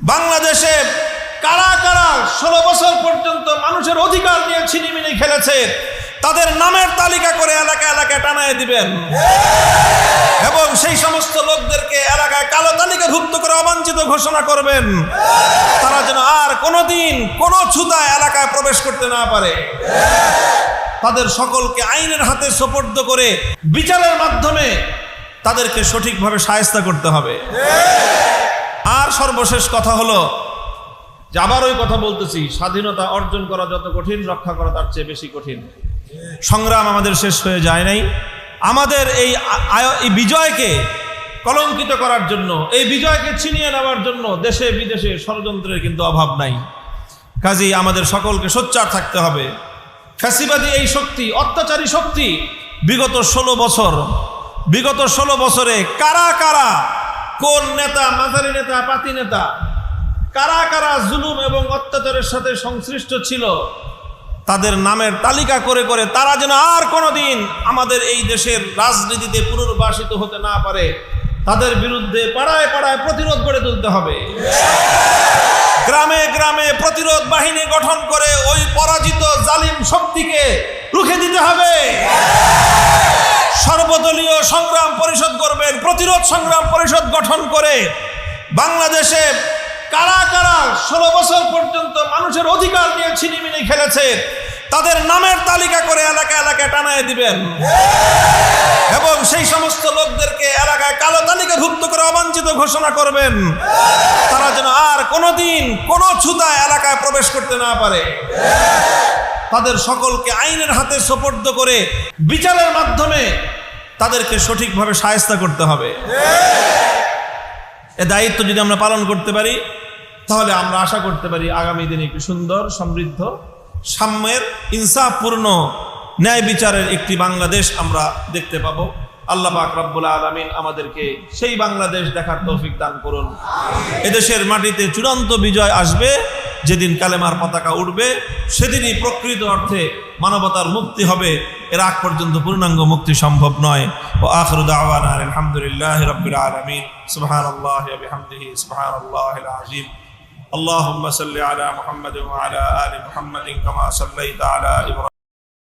বাংলাদেশে কারা কারা 16 বছর পর্যন্ত মানুষের অধিকার নিয়ে ছিনিমিনি খেলেছে তাদের নামের তালিকা করে এলাকায় এলাকায় টানায় দিবেন এবং সেই সমস্ত লোকদেরকে এলাকায় কালো তালিকাভুক্ত করে অবাঞ্ছিত ঘোষণা করবেন, তারা যেন আর কোনোদিন কোনো ছুতা এলাকায় প্রবেশ করতে না পারে। তাদের সকলকে আইনের হাতে সোপর্দ করে বিচারের মাধ্যমে তাদেরকে সঠিকভাবে শায়েস্তা করতে হবে। আর সর্বশেষ কথা হলো যে আবার ওই কথা বলতেছি, স্বাধীনতা অর্জন করা যত কঠিন, রক্ষা করা তার চেয়ে বেশি কঠিন। সংগ্রাম আমাদের শেষ হয়ে যায় নাই। আমাদের এই বিজয়কে কলঙ্কিত করার জন্য, এই বিজয়কে ছিনিয়ে নেওয়ার জন্য দেশে বিদেশে ষড়যন্ত্রের কিন্তু অভাব নাই। কাজেই আমাদের সকলকে সোচ্চার থাকতে হবে। ফ্যাসিবাদী এই শক্তি, অত্যাচারী শক্তি বিগত 16 বছরে কারা কারা, কোন নেতা, মাঝারি নেতা, পাতি নেতা, কারা কারা জুলুম এবং অত্যাচারের সাথে সংশ্লিষ্ট ছিল তাদের নামের তালিকা করে করে তারা যেন আর কোনোদিন আমাদের এই দেশের রাজনীতিতে পুনর্বাসিত হতে না পারে, তাদের বিরুদ্ধে পাড়ায় পাড়ায় প্রতিরোধ গড়ে তুলতে হবে। গ্রামে গ্রামে প্রতিরোধ বাহিনী গঠন করে ওই পরাজিত জালিম শক্তিকে রুখে দিতে হবে। সর্বদলীয় সংগ্রাম পরিষদ করবেন, প্রতিরোধ সংগ্রাম পরিষদ গঠন করে বাংলাদেশে কারা কারা 16 বছর পর্যন্ত মানুষের অধিকার নিয়ে ছিনিমিনি খেলেছে তাদের নামের তালিকা করে এলাকায় এলাকায় টানায় দিবেন এবং সেই সমস্ত লোকদেরকে এলাকায় কালো তালিকাভুক্ত করে অবাঞ্ছিত ঘোষণা করবেন, তারা যেন আর কোনোদিন কোনো ছুতা এলাকায় প্রবেশ করতে না পারে। তাদের সকলকে আইনের হাতে সোপর্দ করে বিচারের মাধ্যমে তাদেরকে সঠিকভাবে শায়েস্তা করতে হবে। এ দায়িত্ব যদি আমরা পালন করতে পারি তাহলে আমরা আশা করতে পারি আগামী দিনে একটি সুন্দর, সমৃদ্ধ, সাম্যের, ইনসাফপূর্ণ, ন্যায় বিচারের একটি বাংলাদেশ আমরা দেখতে পাবো। আল্লাহ পাক রব্বুল আলামিন আমাদেরকে সেই বাংলাদেশ দেখার তৌফিক দান করুন। এদেশের মাটিতে চূড়ান্ত বিজয় আসবে যেদিন কালেমার পতাকা উঠবে, সেদিনই প্রকৃত অর্থে মানবতার মুক্তি হবে। এর আগ পর্যন্ত পূর্ণাঙ্গ মুক্তি সম্ভব নয়। ওয়া আখিরু দাওয়ানা আলহামদুলিল্লাহি রাব্বিল আলামিন। সুবহানাল্লাহি ওয়া বিহামদিহি সুবহানাল্লাহিল আযীম। اللهم صل على محمد وعلى آل محمد كما صليت على إبراهيم